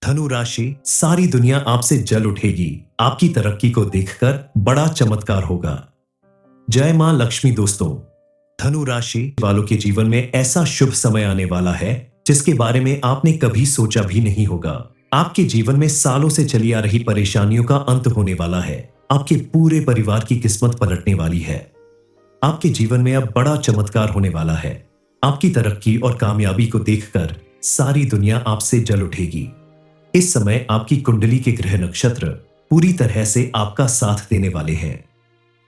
धनु राशि, सारी दुनिया आपसे जल उठेगी। आपकी तरक्की को देखकर बड़ा चमत्कार होगा। जय मां लक्ष्मी। दोस्तों, धनु राशि वालों के जीवन में ऐसा शुभ समय आने वाला है जिसके बारे में आपने कभी सोचा भी नहीं होगा। आपके जीवन में सालों से चली आ रही परेशानियों का अंत होने वाला है। आपके पूरे परिवार की किस्मत पलटने वाली है। आपके जीवन में अब बड़ा चमत्कार होने वाला है। आपकी तरक्की और कामयाबी को देखकर सारी दुनिया आपसे जल उठेगी। इस समय आपकी कुंडली के ग्रह नक्षत्र पूरी तरह से आपका साथ देने वाले हैं।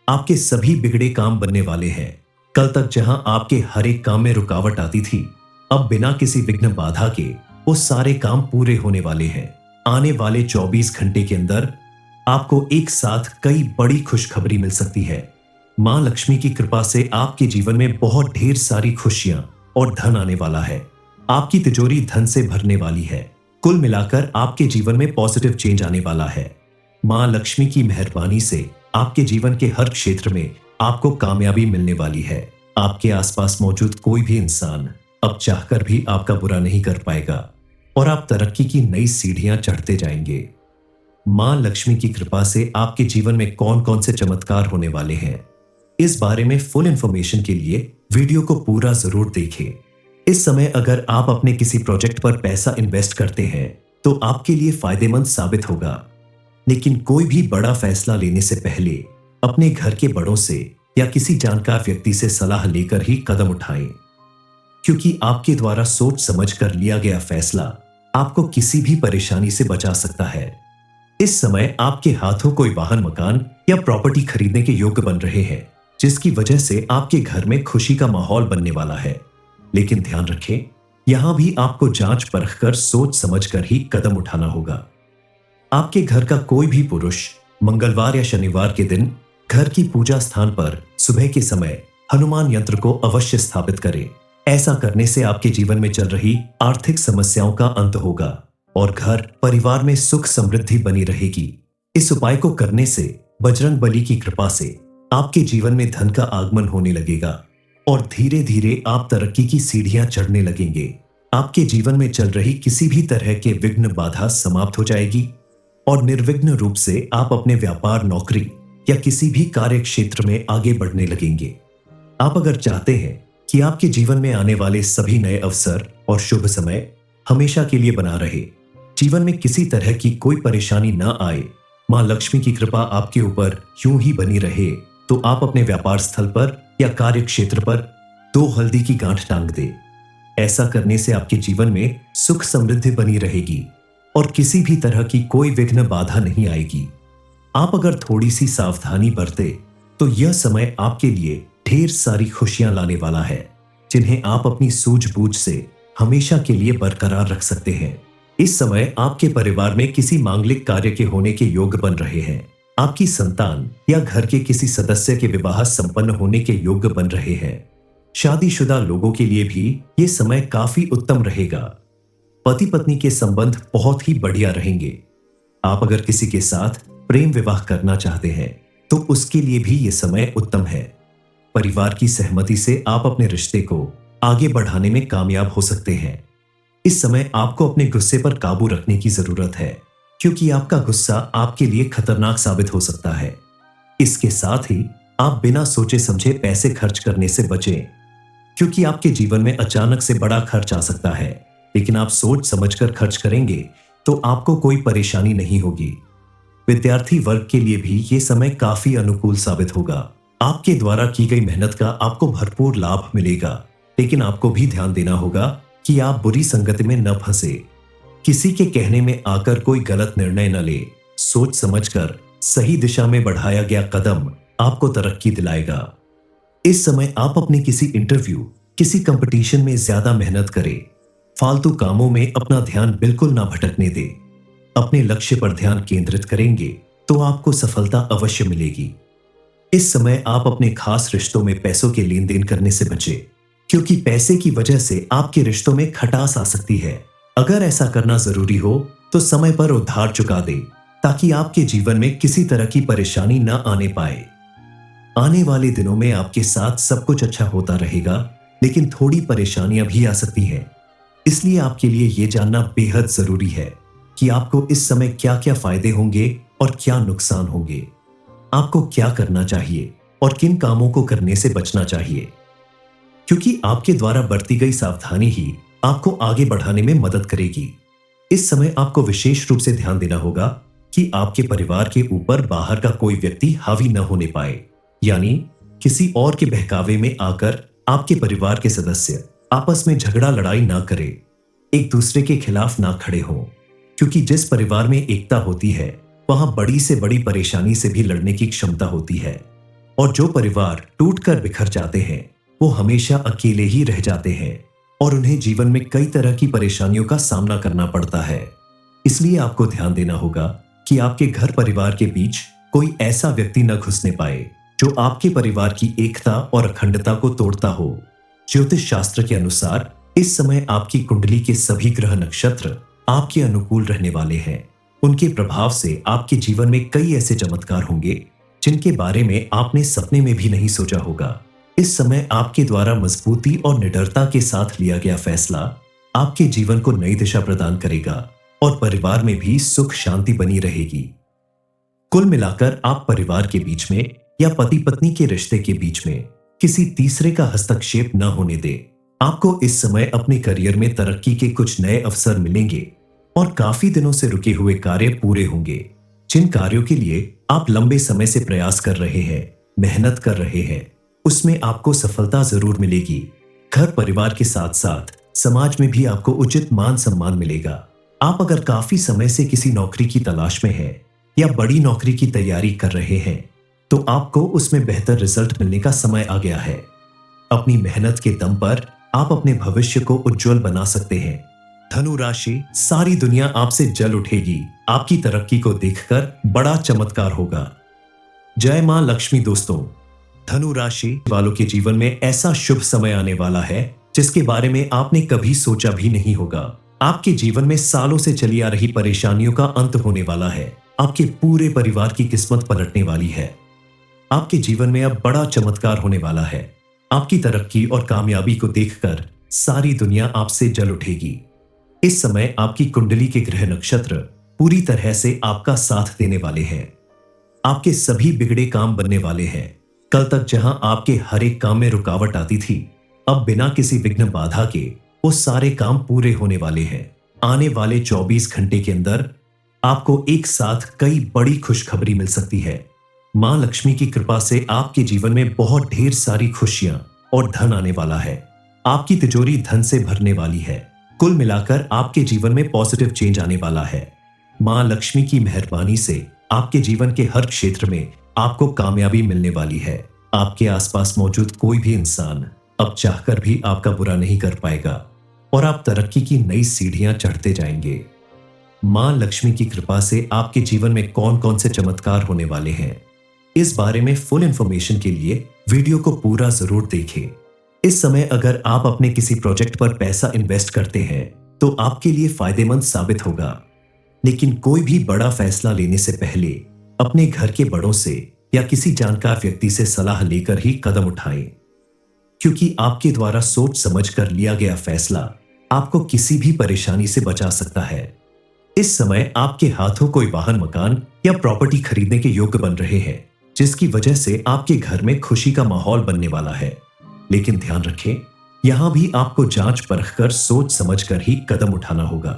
आपके सभी बिगड़े काम बनने वाले हैं। कल तक जहां आपके हर एक काम में रुकावट आती थी, अब बिना किसी विघ्न बाधा के वो सारे काम पूरे होने वाले हैं। आने वाले 24 घंटे के अंदर आपको एक साथ कई बड़ी खुशखबरी मिल सकती है। मां लक्ष्मी की कृपा से आपके जीवन में बहुत ढेर सारी खुशियां और धन आने वाला है। आपकी तिजोरी धन से भरने वाली है। कुल मिलाकर आपके जीवन में पॉजिटिव चेंज आने वाला है। मां लक्ष्मी की मेहरबानी से आपके जीवन के हर क्षेत्र में आपको कामयाबी मिलने वाली है। आपके आसपास मौजूद कोई भी इंसान अब चाहकर भी आपका बुरा नहीं कर पाएगा और आप तरक्की की नई सीढ़ियां चढ़ते जाएंगे। मां लक्ष्मी की कृपा से आपके जीवन में कौन कौन से चमत्कार होने वाले हैं, इस बारे में फुल इंफॉर्मेशन के लिए वीडियो को पूरा जरूर देखें। इस समय अगर आप अपने किसी प्रोजेक्ट पर पैसा इन्वेस्ट करते हैं तो आपके लिए फायदेमंद साबित होगा। लेकिन कोई भी बड़ा फैसला लेने से पहले अपने घर के बड़ों से या किसी जानकार व्यक्ति से सलाह लेकर ही कदम उठाएं, क्योंकि आपके द्वारा सोच समझकर लिया गया फैसला आपको किसी भी परेशानी से बचा सकता है। इस समय आपके हाथों कोई वाहन, मकान या प्रॉपर्टी खरीदने के योग्य बन रहे हैं, जिसकी वजह से आपके घर में खुशी का माहौल बनने वाला है। लेकिन ध्यान रखें, यहां भी आपको जांच परख कर सोच समझकर ही कदम उठाना होगा। आपके घर का कोई भी पुरुष मंगलवार या शनिवार के दिन घर की पूजा स्थान पर सुबह के समय हनुमान यंत्र को अवश्य स्थापित करें। ऐसा करने से आपके जीवन में चल रही आर्थिक समस्याओं का अंत होगा और घर परिवार में सुख समृद्धि बनी रहेगी। इस उपाय को करने से बजरंगबली की कृपा से आपके जीवन में धन का आगमन होने लगेगा और धीरे धीरे आप तरक्की की सीढ़ियां चढ़ने लगेंगे। आपके जीवन में चल रही किसी भी तरह के विघ्न बाधा समाप्त हो जाएगी और निर्विघ्न रूप से आप अपने व्यापार, नौकरी या किसी भी कार्य क्षेत्र में आगे बढ़ने लगेंगे। आप अगर चाहते हैं कि आपके जीवन में आने वाले सभी नए अवसर और शुभ समय हमेशा के लिए बना रहे, जीवन में किसी तरह की कोई परेशानी ना आए, मां लक्ष्मी की कृपा आपके ऊपर यूं ही बनी रहे, तो आप अपने व्यापार स्थल पर या कार्य क्षेत्र पर 2 हल्दी की गांठ टांग दे। ऐसा करने से आपके जीवन में सुख समृद्धि बनी रहेगी और किसी भी तरह की कोई विघ्न बाधा नहीं आएगी। आप अगर थोड़ी सी सावधानी बरते तो यह समय आपके लिए ढेर सारी खुशियां लाने वाला है, जिन्हें आप अपनी सूझबूझ से हमेशा के लिए बरकरार रख सकते हैं। इस समय आपके परिवार में किसी मांगलिक कार्य के होने के योग बन रहे हैं। आपकी संतान या घर के किसी सदस्य के विवाह संपन्न होने के योग बन रहे हैं। शादीशुदा लोगों के लिए भी ये समय काफी उत्तम रहेगा। पति पत्नी के संबंध बहुत ही बढ़िया रहेंगे। आप अगर किसी के साथ प्रेम विवाह करना चाहते हैं तो उसके लिए भी ये समय उत्तम है। परिवार की सहमति से आप अपने रिश्ते को आगे बढ़ाने में कामयाब हो सकते हैं। इस समय आपको अपने गुस्से पर काबू रखने की जरूरत है, क्योंकि आपका गुस्सा आपके लिए खतरनाक साबित हो सकता है। इसके साथ ही आप बिना सोचे समझे पैसे खर्च करने से बचें, क्योंकि आपके जीवन में अचानक से बड़ा खर्च आ सकता है। लेकिन आप सोच समझकर खर्च करेंगे तो आपको कोई परेशानी नहीं होगी। विद्यार्थी वर्ग के लिए भी ये समय काफी अनुकूल साबित होगा। आपके द्वारा की गई मेहनत का आपको भरपूर लाभ मिलेगा, लेकिन आपको भी ध्यान देना होगा कि आप बुरी संगति में न फंसे। किसी के कहने में आकर कोई गलत निर्णय न ले। सोच समझकर सही दिशा में बढ़ाया गया कदम आपको तरक्की दिलाएगा। इस समय आप अपने किसी इंटरव्यू, किसी कंपटीशन में ज्यादा मेहनत करें। फालतू कामों में अपना ध्यान बिल्कुल ना भटकने दे। अपने लक्ष्य पर ध्यान केंद्रित करेंगे तो आपको सफलता अवश्य मिलेगी। इस समय आप अपने खास रिश्तों में पैसों के लेन देन करने से बचें, क्योंकि पैसे की वजह से आपके रिश्तों में खटास आ सकती है। अगर ऐसा करना जरूरी हो तो समय पर उधार चुका दे, ताकि आपके जीवन में किसी तरह की परेशानी न आने पाए। आने वाले दिनों में आपके साथ सब कुछ अच्छा होता रहेगा, लेकिन थोड़ी परेशानियां भी आ सकती हैं। इसलिए आपके लिए यह जानना बेहद जरूरी है कि आपको इस समय क्या क्या फायदे होंगे और क्या नुकसान होंगे। आपको क्या करना चाहिए और किन कामों को करने से बचना चाहिए, क्योंकि आपके द्वारा बरती गई सावधानी ही आपको आगे बढ़ाने में मदद करेगी। इस समय आपको विशेष रूप से ध्यान देना होगा कि आपके परिवार के ऊपर बाहर का कोई व्यक्ति हावी न होने पाए, यानी किसी और के बहकावे में आकर आपके परिवार के सदस्य आपस में झगड़ा लड़ाई ना करें, एक दूसरे के खिलाफ ना खड़े हों, क्योंकि जिस परिवार में एकता होती है वहां बड़ी से बड़ी परेशानी से भी लड़ने की क्षमता होती है। और जो परिवार टूटकर बिखर जाते हैं वो हमेशा अकेले ही रह जाते हैं और उन्हें जीवन में कई तरह की परेशानियों का सामना करना पड़ता है। इसलिए आपको ध्यान देना होगा कि आपके घर परिवार के बीच कोई ऐसा व्यक्ति न घुसने पाए जो आपके परिवार की एकता और अखंडता को तोड़ता हो। ज्योतिष शास्त्र के अनुसार इस समय आपकी कुंडली के सभी ग्रह नक्षत्र आपके अनुकूल रहने वाले हैं। उनके प्रभाव से आपके जीवन में कई ऐसे चमत्कार होंगे जिनके बारे में आपने सपने में भी नहीं सोचा होगा। इस समय आपके द्वारा मजबूती और निडरता के साथ लिया गया फैसला आपके जीवन को नई दिशा प्रदान करेगा और परिवार में भी सुख शांति बनी रहेगी। कुल मिलाकर आप परिवार के बीच में या पति पत्नी के रिश्ते के बीच में किसी तीसरे का हस्तक्षेप न होने दें। आपको इस समय अपने करियर में तरक्की के कुछ नए अवसर मिलेंगे और काफी दिनों से रुके हुए कार्य पूरे होंगे। जिन कार्यों के लिए आप लंबे समय से प्रयास कर रहे हैं, मेहनत कर रहे हैं, उसमें आपको सफलता जरूर मिलेगी। घर परिवार के साथ साथ समाज में भी आपको उचित मान सम्मान मिलेगा। आप अगर काफी समय से किसी नौकरी की तलाश में हैं या बड़ी नौकरी की तैयारी कर रहे हैं तो आपको उसमें बेहतर रिजल्ट मिलने का समय आ गया है। अपनी मेहनत के दम पर आप अपने भविष्य को उज्जवल बना सकते हैं। धनु राशि, सारी दुनिया आपसे जल उठेगी। आपकी तरक्की को देखकर बड़ा चमत्कार होगा। जय मां लक्ष्मी। दोस्तों, धनु राशि वालों के जीवन में ऐसा शुभ समय आने वाला है जिसके बारे में आपने कभी सोचा भी नहीं होगा। आपके जीवन में सालों से चली आ रही परेशानियों का अंत होने वाला है। आपके पूरे परिवार की किस्मत पलटने वाली है। आपके जीवन में अब बड़ा चमत्कार होने वाला है। आपकी तरक्की और कामयाबी को देखकर सारी दुनिया आपसे जल उठेगी। इस समय आपकी कुंडली के ग्रह नक्षत्र पूरी तरह से आपका साथ देने वाले हैं। आपके सभी बिगड़े काम बनने वाले हैं। कल तक जहां आपके हर एक काम में रुकावट आती थी, अब बिना किसी विघ्न बाधा के वो सारे काम पूरे होने वाले हैं। आने वाले 24 घंटे के अंदर आपको एक साथ कई बड़ी खुशखबरी मिल सकती है। मां लक्ष्मी की कृपा से आपके जीवन में बहुत ढेर सारी खुशियां और धन आने वाला है। आपकी तिजोरी धन से भरने वाली है। कुल मिलाकर आपके जीवन में पॉजिटिव चेंज आने वाला है। मां लक्ष्मी की मेहरबानी से आपके जीवन के हर क्षेत्र में आपको कामयाबी मिलने वाली है। आपके आसपास मौजूद कोई भी इंसान अब चाहकर भी आपका बुरा नहीं कर पाएगा और आप तरक्की की नई सीढ़ियां चढ़ते जाएंगे। मां लक्ष्मी की कृपा से आपके जीवन में कौन कौन से चमत्कार होने वाले हैं, इस बारे में फुल इंफॉर्मेशन के लिए वीडियो को पूरा जरूर देखें। इस समय अगर आप अपने किसी प्रोजेक्ट पर पैसा इन्वेस्ट करते हैं तो आपके लिए फायदेमंद साबित होगा। लेकिन कोई भी बड़ा फैसला लेने से पहले अपने घर के बड़ों से या किसी जानकार व्यक्ति से सलाह लेकर ही कदम उठाएं, क्योंकि आपके द्वारा सोच समझकर लिया गया फैसला आपको किसी भी परेशानी से बचा सकता है। इस समय आपके हाथों कोई वाहन, मकान या प्रॉपर्टी खरीदने के योग्य बन रहे हैं, जिसकी वजह से आपके घर में खुशी का माहौल बनने वाला है। लेकिन ध्यान रखें, यहां भी आपको जांच परख कर सोच समझकर ही कदम उठाना होगा।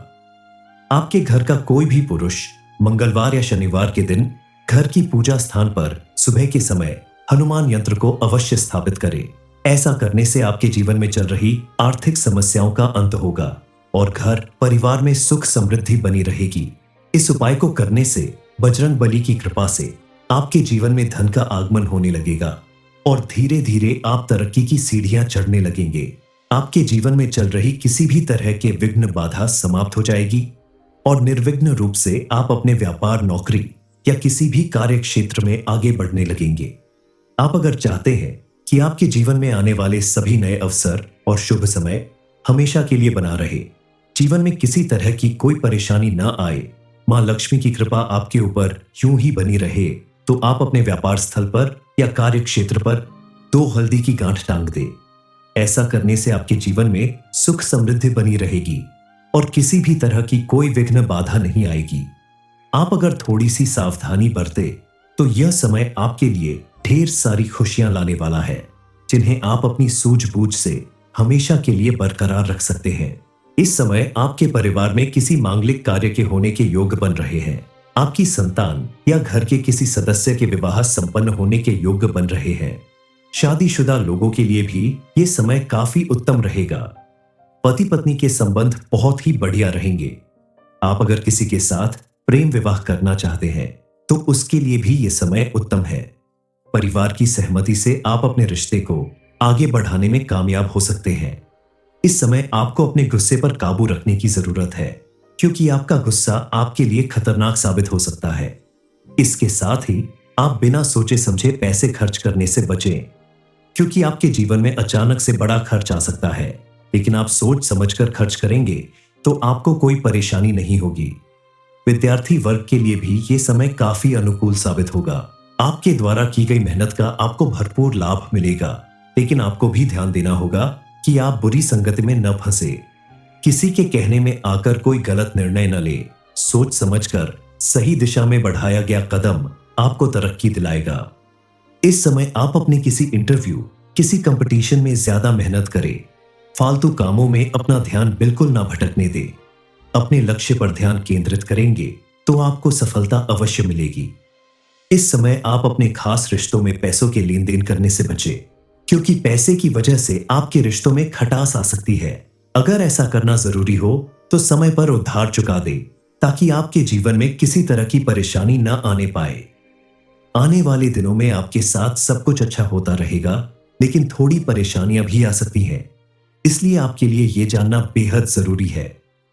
आपके घर का कोई भी पुरुष मंगलवार या शनिवार के दिन घर की पूजा स्थान पर सुबह के समय हनुमान यंत्र को अवश्य स्थापित करें। ऐसा करने से आपके जीवन में चल रही आर्थिक समस्याओं का अंत होगा और घर परिवार में सुख समृद्धि बनी रहेगी। इस उपाय को करने से बजरंग बली की कृपा से आपके जीवन में धन का आगमन होने लगेगा और धीरे धीरे आप तरक्की की सीढ़ियां चढ़ने लगेंगे। आपके जीवन में चल रही किसी भी तरह के विघ्न बाधा समाप्त हो जाएगी और निर्विघ्न रूप से आप अपने व्यापार, नौकरी या किसी भी कार्य क्षेत्र में आगे बढ़ने लगेंगे। आप अगर चाहते हैं कि आपके जीवन में आने वाले सभी नए अवसर और शुभ समय हमेशा के लिए बना रहे, जीवन में किसी तरह की कोई परेशानी ना आए, मां लक्ष्मी की कृपा आपके ऊपर यूं ही बनी रहे, तो आप अपने व्यापार स्थल पर या कार्य क्षेत्र पर 2 हल्दी की गांठ टांग दे। ऐसा करने से आपके जीवन में सुख समृद्धि बनी रहेगी और किसी भी तरह की कोई विघ्न बाधा नहीं आएगी। आप अगर थोड़ी सी सावधानी बरते तो यह समय आपके लिए ढेर सारी खुशियां लाने वाला है, जिन्हें आप अपनी सूझबूझ से हमेशा के लिए बरकरार रख सकते हैं। इस समय आपके परिवार में किसी मांगलिक कार्य के होने के योग बन रहे हैं। आपकी संतान या घर के किसी सदस्य के विवाह संपन्न होने के योग बन रहे हैं। शादीशुदा लोगों के लिए भी ये समय काफी उत्तम रहेगा। पति पत्नी के संबंध बहुत ही बढ़िया रहेंगे। आप अगर किसी के साथ प्रेम विवाह करना चाहते हैं तो उसके लिए भी ये समय उत्तम है। परिवार की सहमति से आप अपने रिश्ते को आगे बढ़ाने में कामयाब हो सकते हैं। इस समय आपको अपने गुस्से पर काबू रखने की जरूरत है, क्योंकि आपका गुस्सा आपके लिए खतरनाक साबित हो सकता है। इसके साथ ही आप बिना सोचे समझे पैसे खर्च करने से बचें, क्योंकि आपके जीवन में अचानक से बड़ा खर्च आ सकता है, लेकिन आप सोच समझकर खर्च करेंगे तो आपको कोई परेशानी नहीं होगी। विद्यार्थी वर्ग के लिए भी ये समय काफी अनुकूल साबित होगा। आपके द्वारा की गई मेहनत का आपको भरपूर लाभ मिलेगा, लेकिन आपको भी ध्यान देना होगा कि आप बुरी संगति में न फंसे। किसी के कहने में आकर कोई गलत निर्णय न ले। सोच समझकर सही दिशा में बढ़ाया गया कदम आपको तरक्की दिलाएगा। इस समय आप अपने किसी इंटरव्यू, किसी कंपटीशन में ज्यादा मेहनत करें। फालतू कामों में अपना ध्यान बिल्कुल ना भटकने दें। अपने लक्ष्य पर ध्यान केंद्रित करेंगे तो आपको सफलता अवश्य मिलेगी। इस समय आप अपने खास रिश्तों में पैसों के लेन देन करने से बचें, क्योंकि पैसे की वजह से आपके रिश्तों में खटास आ सकती है। अगर ऐसा करना जरूरी हो तो समय पर उधार चुका दे, ताकि आपके जीवन में किसी तरह की परेशानी न आने पाए। आने वाले दिनों में आपके साथ सब कुछ अच्छा होता रहेगा, लेकिन थोड़ी परेशानियां भी आ सकती हैं। इसलिए आपके लिए यह जानना बेहद जरूरी है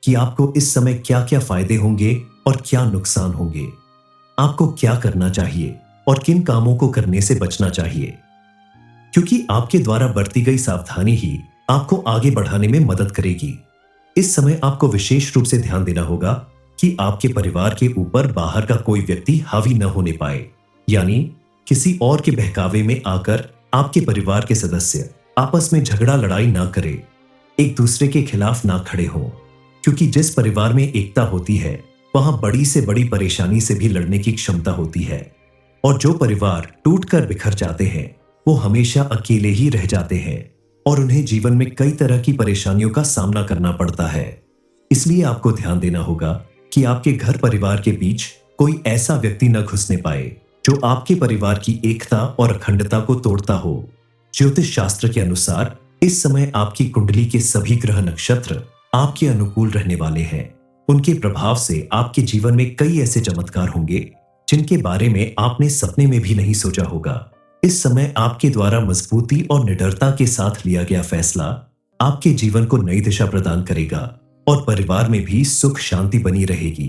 कि आपको इस समय क्या क्या फायदे होंगे और क्या नुकसान होंगे। आपको क्या करना चाहिए और किन कामों को करने से बचना चाहिए, क्योंकि आपके द्वारा बरती गई सावधानी ही आपको आगे बढ़ाने में मदद करेगी। इस समय आपको विशेष रूप से ध्यान देना होगा कि आपके परिवार के ऊपर बाहर का कोई व्यक्ति हावी न होने पाए, यानी किसी और के बहकावे में आकर आपके परिवार के सदस्य आपस में झगड़ा लड़ाई ना करें, एक दूसरे के खिलाफ ना खड़े हों, क्योंकि जिस परिवार में एकता होती है वहां बड़ी से बड़ी परेशानी से भी लड़ने की क्षमता होती है। और जो परिवार टूटकर बिखर जाते हैं वो हमेशा अकेले ही रह जाते हैं और उन्हें जीवन में कई तरह की परेशानियों का सामना करना पड़ता है। इसलिए आपको ध्यान देना होगा कि आपके घर परिवार के बीच कोई ऐसा व्यक्ति न घुसने पाए जो आपके परिवार की एकता और अखंडता को तोड़ता हो। ज्योतिष शास्त्र के अनुसार इस समय आपकी कुंडली के सभी ग्रह नक्षत्र आपके अनुकूल रहने वाले हैं। उनके प्रभाव से आपके जीवन में कई ऐसे चमत्कार होंगे जिनके बारे में आपने सपने में भी नहीं सोचा होगा। इस समय आपके द्वारा मजबूती और निडरता के साथ लिया गया फैसला आपके जीवन को नई दिशा प्रदान करेगा और परिवार में भी सुख शांति बनी रहेगी।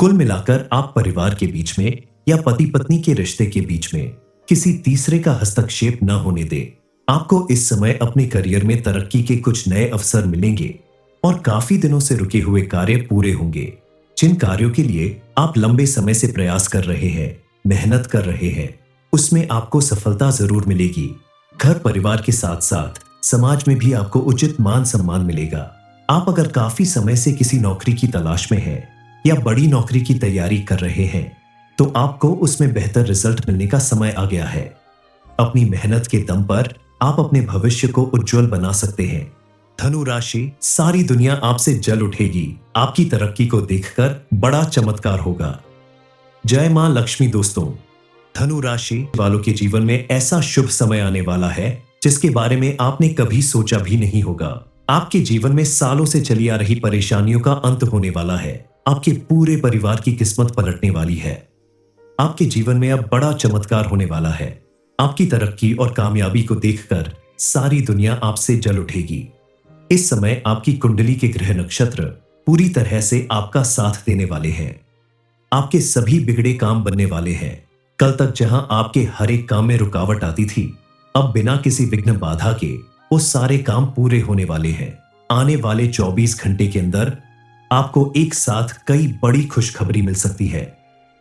कुल मिलाकर आप परिवार के बीच में या पति पत्नी के रिश्ते के बीच में किसी तीसरे का हस्तक्षेप न होने दें। आपको इस समय अपने करियर में तरक्की के कुछ नए अवसर मिलेंगे और काफी दिनों से रुके हुए कार्य पूरे होंगे। जिन कार्यों के लिए आप लंबे समय से प्रयास कर रहे हैं, मेहनत कर रहे हैं, उसमें आपको सफलता जरूर मिलेगी। घर परिवार के साथ साथ समाज में भी आपको उचित मान सम्मान मिलेगा। आप अगर काफी समय से किसी नौकरी की तलाश में हैं या बड़ी नौकरी की तैयारी कर रहे हैं तो आपको उसमें बेहतर रिजल्ट मिलने का समय आ गया है। अपनी मेहनत के दम पर आप अपने भविष्य को उज्जवल बना सकते हैं। धनु राशि, सारी दुनिया आपसे जल उठेगी। आपकी तरक्की को देखकर बड़ा चमत्कार होगा। जय मां लक्ष्मी। दोस्तों, धनु राशि वालों के जीवन में ऐसा शुभ समय आने वाला है जिसके बारे में आपने कभी सोचा भी नहीं होगा। आपके जीवन में सालों से चली आ रही परेशानियों का अंत होने वाला है। आपके पूरे परिवार की किस्मत पलटने वाली है। आपके जीवन में अब बड़ा चमत्कार होने वाला है। आपकी तरक्की और कामयाबी को देखकर सारी दुनिया आपसे जल उठेगी। इस समय आपकी कुंडली के ग्रह नक्षत्र पूरी तरह से आपका साथ देने वाले हैं। आपके सभी बिगड़े काम बनने वाले हैं। कल तक जहां आपके हर एक काम में रुकावट आती थी, अब बिना किसी विघ्न बाधा के वो सारे काम पूरे होने वाले हैं। आने वाले 24 घंटे के अंदर आपको एक साथ कई बड़ी खुशखबरी मिल सकती है।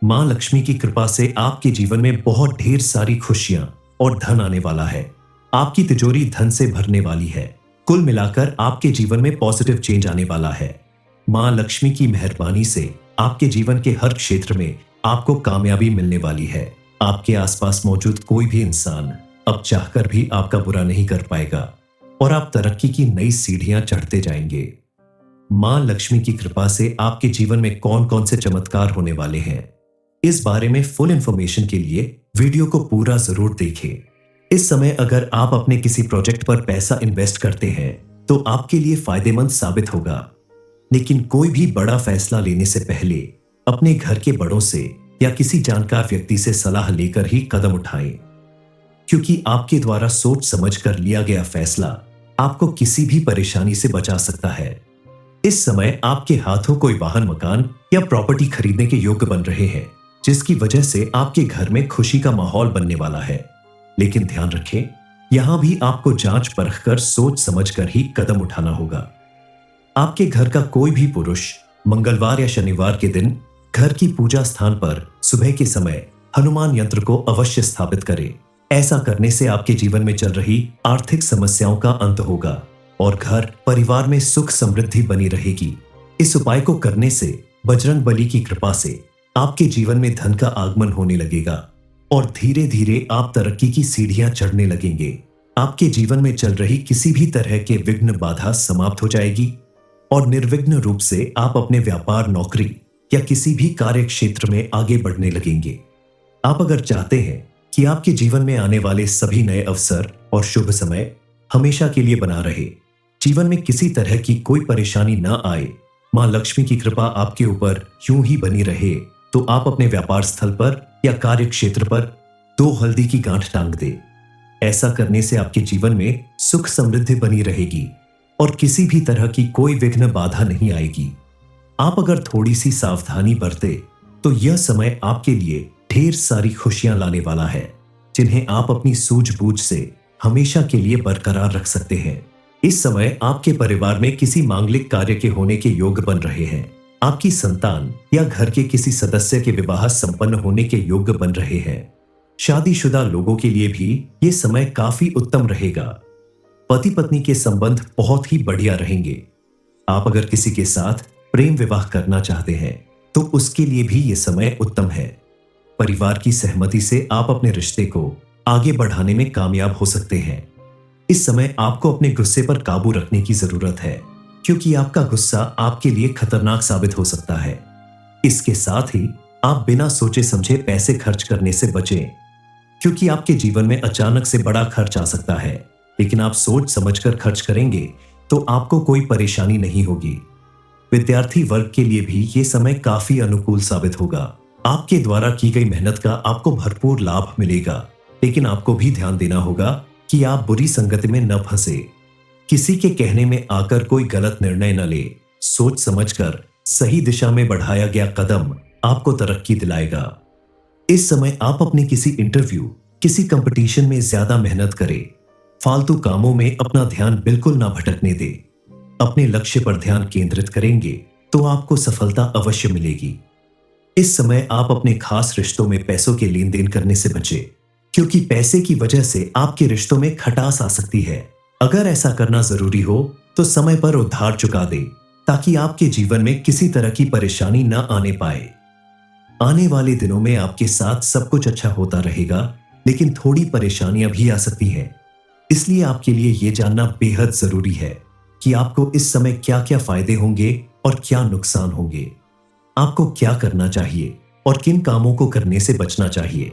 मां लक्ष्मी की कृपा से आपके जीवन में बहुत ढेर सारी खुशियां और धन आने वाला है। आपकी तिजोरी धन से भरने वाली है। कुल मिलाकर आपके जीवन में पॉजिटिव चेंज आने वाला है। मां लक्ष्मी की मेहरबानी से आपके जीवन के हर क्षेत्र में आपको कामयाबी मिलने वाली है। आपके आसपास मौजूद कोई भी इंसान अब चाहकर भी आपका बुरा नहीं कर पाएगा और आप तरक्की की नई सीढ़ियां चढ़ते जाएंगे। मां लक्ष्मी की कृपा से आपके जीवन में कौन कौन से चमत्कार होने वाले हैं, इस बारे में फुल इंफॉर्मेशन के लिए वीडियो को पूरा जरूर देखें। इस समय अगर आप अपने किसी प्रोजेक्ट पर पैसा इन्वेस्ट करते हैं तो आपके लिए फायदेमंद साबित होगा, लेकिन कोई भी बड़ा फैसला लेने से पहले अपने घर के बड़ों से या किसी जानकार व्यक्ति से सलाह लेकर ही कदम उठाएं, क्योंकि आपके द्वारा सोच समझ कर लिया गया फैसला आपको किसी भी परेशानी से बचा सकता है। इस समय आपके हाथों कोई वाहन, मकान या प्रॉपर्टी खरीदने के योग्य बन रहे हैं, जिसकी वजह से आपके घर में खुशी का माहौल बनने वाला है। लेकिन ध्यान रखें, यहां भी आपको जांच परख कर सोच समझ कर ही कदम उठाना होगा। आपके घर का कोई भी पुरुष मंगलवार या शनिवार के दिन घर की पूजा स्थान पर सुबह के समय हनुमान यंत्र को अवश्य स्थापित करें। ऐसा करने से आपके जीवन में चल रही आर्थिक समस्याओं का अंत होगा और घर परिवार में सुख समृद्धि बनी रहेगी। इस उपाय को करने से बजरंग बली की कृपा से आपके जीवन में धन का आगमन होने लगेगा और धीरे धीरे आप तरक्की की सीढ़ियां चढ़ने लगेंगे। आपके जीवन में चल रही किसी भी तरह के विघ्न बाधा समाप्त हो जाएगी और निर्विघ्न रूप से आप अपने व्यापार, नौकरी या किसी भी कार्य क्षेत्र में आगे बढ़ने लगेंगे। आप अगर चाहते हैं कि आपके जीवन में आने वाले सभी नए अवसर और शुभ समय हमेशा के लिए बना रहे, जीवन में किसी तरह की कोई परेशानी ना आए, मां लक्ष्मी की कृपा आपके ऊपर यूं ही बनी रहे, तो आप अपने व्यापार स्थल पर या कार्य क्षेत्र पर 2 हल्दी की गांठ टांग दे। ऐसा करने से आपके जीवन में सुख समृद्धि बनी रहेगी और किसी भी तरह की कोई विघ्न बाधा नहीं आएगी। आप अगर थोड़ी सी सावधानी बरते तो यह समय आपके लिए ढेर सारी खुशियां लाने वाला है, जिन्हें आप अपनी सूझबूझ से हमेशा के लिए बरकरार रख सकते हैं। इस समय आपके परिवार में किसी मांगलिक कार्य के होने के योग बन रहे हैं। आपकी संतान या घर के किसी सदस्य के विवाह संपन्न होने के योग बन रहे हैं। शादीशुदा लोगों के लिए भी ये समय काफी उत्तम रहेगा। पति पत्नी के संबंध बहुत ही बढ़िया रहेंगे। आप अगर किसी के साथ प्रेम विवाह करना चाहते हैं तो उसके लिए भी ये समय उत्तम है। परिवार की सहमति से आप अपने रिश्ते को आगे बढ़ाने में कामयाब हो सकते हैं। इस समय आपको अपने गुस्से पर काबू रखने की जरूरत है, क्योंकि आपका गुस्सा आपके लिए खतरनाक साबित हो सकता है। इसके साथ ही आप बिना सोचे समझे पैसे खर्च करने से बचें, क्योंकि आपके जीवन में अचानक से बड़ा खर्च आ सकता है, लेकिन आप सोच समझकर खर्च करेंगे तो आपको कोई परेशानी नहीं होगी। विद्यार्थी वर्ग के लिए भी ये समय काफी अनुकूल साबित होगा। आपके द्वारा की गई मेहनत का आपको भरपूर लाभ मिलेगा, लेकिन आपको भी ध्यान देना होगा कि आप बुरी संगति में न फंसे। किसी के कहने में आकर कोई गलत निर्णय न ले। सोच समझकर सही दिशा में बढ़ाया गया कदम आपको तरक्की दिलाएगा। इस समय आप अपने किसी इंटरव्यू, किसी कंपटीशन में ज्यादा मेहनत करें। फालतू कामों में अपना ध्यान बिल्कुल ना भटकने दे। अपने लक्ष्य पर ध्यान केंद्रित करेंगे तो आपको सफलता अवश्य मिलेगी। इस समय आप अपने खास रिश्तों में पैसों के लेन देन करने से बचें, क्योंकि पैसे की वजह से आपके रिश्तों में खटास आ सकती है। अगर ऐसा करना जरूरी हो तो समय पर उधार चुका दे, ताकि आपके जीवन में किसी तरह की परेशानी न आने पाए। आने वाले दिनों में आपके साथ सब कुछ अच्छा होता रहेगा, लेकिन थोड़ी परेशानियां भी आ सकती हैं। इसलिए आपके लिए यह जानना बेहद जरूरी है कि आपको इस समय क्या क्या फायदे होंगे और क्या नुकसान होंगे। आपको क्या करना चाहिए और किन कामों को करने से बचना चाहिए,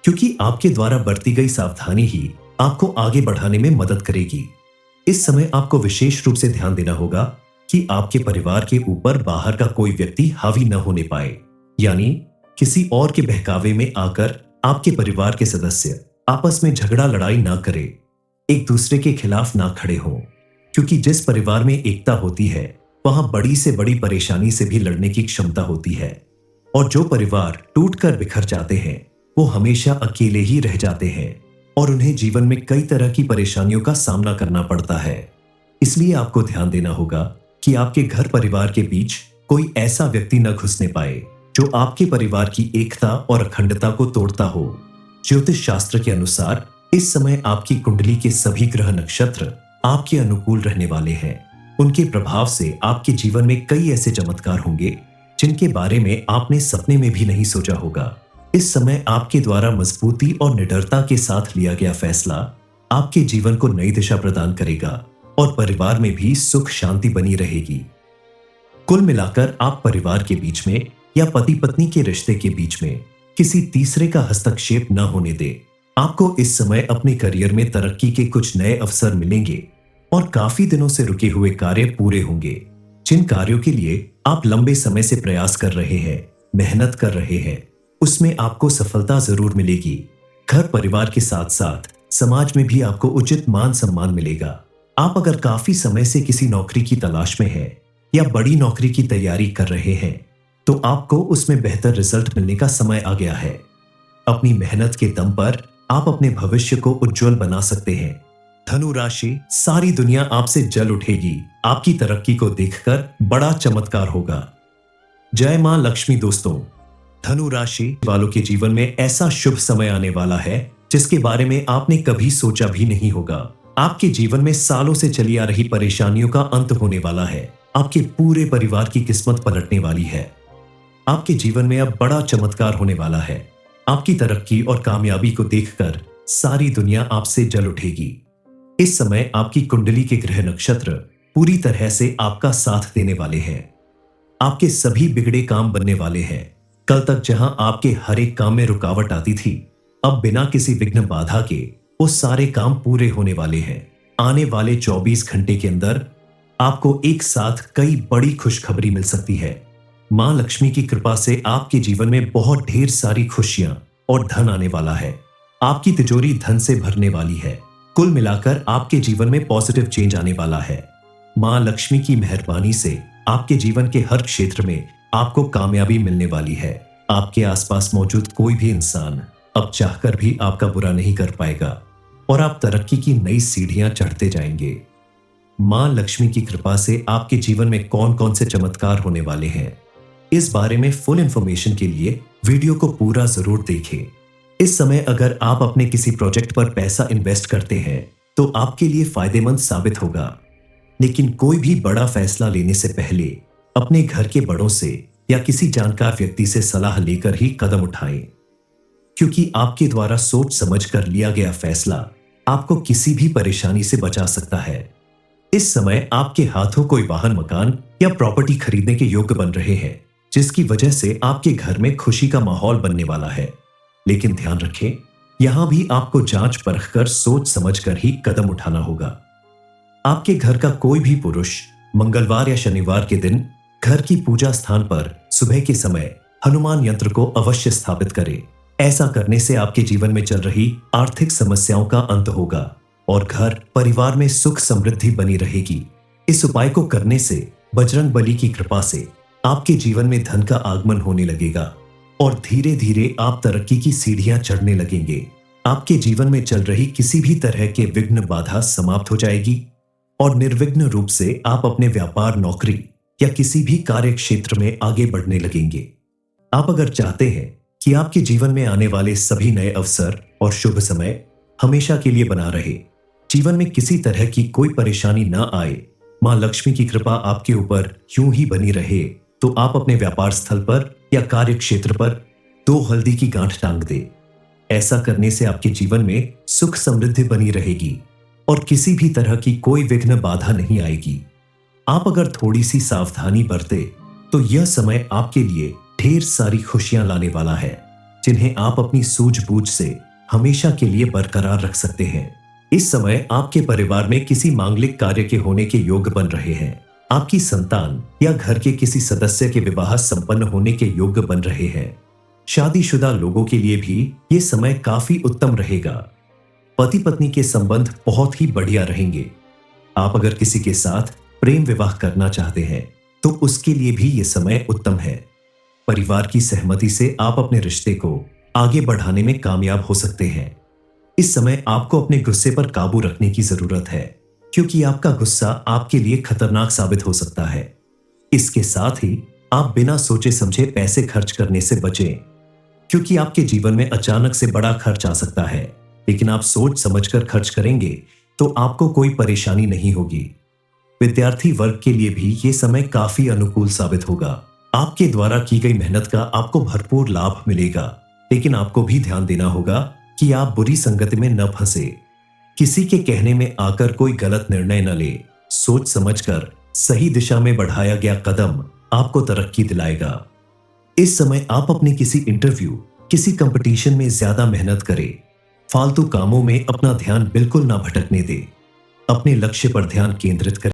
क्योंकि आपके द्वारा बरती गई सावधानी ही आपको आगे बढ़ाने में मदद करेगी। इस समय आपको विशेष रूप से ध्यान देना होगा कि आपके परिवार के ऊपर बाहर का कोई व्यक्ति हावी न होने पाए, यानी किसी और के बहकावे में आकर आपके परिवार के सदस्य आपस में झगड़ा लड़ाई ना करें, एक दूसरे के खिलाफ ना खड़े हों, क्योंकि जिस परिवार में एकता होती है वहां बड़ी से बड़ी परेशानी से भी लड़ने की क्षमता होती है, और जो परिवार टूटकर बिखर जाते हैं वो हमेशा अकेले ही रह जाते हैं और उन्हें जीवन में कई तरह की परेशानियों का सामना करना पड़ता है। इसलिए आपको ध्यान देना होगा कि आपके घर परिवार के बीच कोई ऐसा व्यक्ति न घुसने पाए जो आपके परिवार की एकता और अखंडता को तोड़ता हो। ज्योतिष शास्त्र के अनुसार इस समय आपकी कुंडली के सभी ग्रह, नक्षत्र आपके अनुकूल रहने वाले हैं। उनके प्रभाव से आपके जीवन में कई ऐसे चमत्कार होंगे जिनके बारे में आपने सपने में भी नहीं सोचा होगा। इस समय आपके द्वारा मजबूती और निडरता के साथ लिया गया फैसला आपके जीवन को नई दिशा प्रदान करेगा और परिवार में भी सुख शांति बनी रहेगी। कुल मिलाकर आप परिवार के बीच में या पति पत्नी के रिश्ते के बीच में किसी तीसरे का हस्तक्षेप न होने दें। आपको इस समय अपने करियर में तरक्की के कुछ नए अवसर मिलेंगे और काफी दिनों से रुके हुए कार्य पूरे होंगे। जिन कार्यों के लिए आप लंबे समय से प्रयास कर रहे हैं, मेहनत कर रहे हैं, उसमें आपको सफलता जरूर मिलेगी। घर परिवार के साथ साथ समाज में भी आपको उचित मान सम्मान मिलेगा। आप अगर काफी समय से किसी नौकरी की तलाश में हैं या बड़ी नौकरी की तैयारी कर रहे हैं तो आपको उसमें बेहतर रिजल्ट मिलने का समय आ गया है। अपनी मेहनत के दम पर आप अपने भविष्य को उज्जवल बना सकते हैं। धनु राशि, सारी दुनिया आपसे जल उठेगी। आपकी तरक्की को देखकर बड़ा चमत्कार होगा। जय मां लक्ष्मी। दोस्तों, धनु राशि वालों के जीवन में ऐसा शुभ समय आने वाला है जिसके बारे में आपने कभी सोचा भी नहीं होगा। आपके जीवन में सालों से चली आ रही परेशानियों का अंत होने वाला है। आपके पूरे परिवार की किस्मत पलटने वाली है। आपके जीवन में अब बड़ा चमत्कार होने वाला है। आपकी तरक्की और कामयाबी को देखकर सारी दुनिया आपसे जल उठेगी। इस समय आपकी कुंडली के ग्रह नक्षत्र पूरी तरह से आपका साथ देने वाले हैं। आपके सभी बिगड़े काम बनने वाले हैं। कल तक जहां आपके हर एक काम में रुकावट आती थी, अब बिना किसी विघ्न बाधा के वो सारे काम पूरे होने वाले हैं। आने वाले 24 घंटे के अंदर आपको एक साथ कई बड़ी खुशखबरी मिल सकती है। मां लक्ष्मी की कृपा से आपके जीवन में बहुत ढेर सारी खुशियां और धन आने वाला है। आपकी तिजोरी धन से भरने वाली है। कुल मिलाकर आपके जीवन में पॉजिटिव चेंज आने वाला है। मां लक्ष्मी की मेहरबानी से आपके जीवन के हर क्षेत्र में आपको कामयाबी मिलने वाली है। आपके आसपास मौजूद कोई भी इंसान अब चाहकर भी आपका बुरा नहीं कर पाएगा और आप तरक्की की नई सीढ़ियां चढ़ते जाएंगे। मां लक्ष्मी की कृपा से आपके जीवन में कौन कौन से चमत्कार होने वाले हैं, इस बारे में फुल इंफॉर्मेशन के लिए वीडियो को पूरा जरूर देखें। इस समय अगर आप अपने किसी प्रोजेक्ट पर पैसा इन्वेस्ट करते हैं तो आपके लिए फायदेमंद साबित होगा। लेकिन कोई भी बड़ा फैसला लेने से पहले अपने घर के बड़ों से या किसी जानकार व्यक्ति से सलाह लेकर ही कदम उठाएं, क्योंकि आपके द्वारा सोच समझकर लिया गया फैसला आपको किसी भी परेशानी से बचा सकता है। इस समय आपके हाथों कोई वाहन, मकान या प्रॉपर्टी खरीदने के योग्य बन रहे हैं, जिसकी वजह से आपके घर में खुशी का माहौल बनने वाला है। लेकिन ध्यान रखें, यहां भी आपको जांच परख कर सोच समझकर ही कदम उठाना होगा। आपके घर का कोई भी पुरुष मंगलवार या शनिवार के दिन घर की पूजा स्थान पर सुबह के समय हनुमान यंत्र को अवश्य स्थापित करें। ऐसा करने से आपके जीवन में चल रही आर्थिक समस्याओं का अंत होगा और घर परिवार में सुख समृद्धि बनी रहेगी। इस उपाय को करने से बजरंग बली की कृपा से आपके जीवन में धन का आगमन होने लगेगा और धीरे धीरे आप तरक्की की सीढ़ियां चढ़ने लगेंगे। आपके जीवन में चल रही किसी भी तरह के विघ्न बाधा समाप्त हो जाएगी और निर्विघ्न रूप से आप अपने व्यापार, नौकरी या किसी भी कार्य क्षेत्र में आगे बढ़ने लगेंगे। आप अगर चाहते हैं कि आपके जीवन में आने वाले सभी नए अवसर और शुभ समय हमेशा के लिए बना रहे, जीवन में किसी तरह की कोई परेशानी ना आए, मां लक्ष्मी की कृपा आपके ऊपर यूं ही बनी रहे, तो आप अपने व्यापार स्थल पर या कार्य क्षेत्र पर 2 हल्दी की गांठ टांग दे। ऐसा करने से आपके जीवन में सुख समृद्धि बनी रहेगी और किसी भी तरह की कोई विघ्न बाधा नहीं आएगी। आप अगर थोड़ी सी सावधानी बरते तो यह समय आपके लिए ढेर सारी खुशियां लाने वाला है, जिन्हें आप अपनी सूझबूझ से हमेशा के लिए बरकरार रख सकते हैं। इस समय आपके परिवार में किसी मांगलिक कार्य के होने के योग बन रहे हैं। आपकी संतान या घर के किसी सदस्य के विवाह संपन्न होने के योग बन रहे हैं। शादीशुदा लोगों के लिए भी ये समय काफी उत्तम रहेगा। पति पत्नी के संबंध बहुत ही बढ़िया रहेंगे। आप अगर किसी के साथ प्रेम विवाह करना चाहते हैं तो उसके लिए भी ये समय उत्तम है। परिवार की सहमति से आप अपने रिश्ते को आगे बढ़ाने में कामयाब हो सकते हैं। इस समय आपको अपने गुस्से पर काबू रखने की जरूरत है, क्योंकि आपका गुस्सा आपके लिए खतरनाक साबित हो सकता है। इसके साथ ही आप बिना सोचे समझे पैसे खर्च करने से बचें, क्योंकि आपके जीवन में अचानक से बड़ा खर्च आ सकता है, लेकिन आप सोच समझकर खर्च करेंगे तो आपको कोई परेशानी नहीं होगी। विद्यार्थी वर्ग के लिए भी ये समय काफी अनुकूल साबित होगा। आपके द्वारा की गई मेहनत का आपको भरपूर लाभ मिलेगा, लेकिन आपको भी ध्यान देना होगा कि आप बुरी संगति में न फंसे। किसी के कहने में आकर कोई गलत निर्णय न ले। सोच समझकर सही दिशा में बढ़ाया गया कदम आपको तरक्की दिलाएगा। इस समय आप अपने किसी इंटरव्यू, किसी कंपटीशन में ज्यादा मेहनत करें। फालतू कामों में अपना ध्यान बिल्कुल ना भटकने दें। अपने लक्ष्य पर ध्यान केंद्रित करें।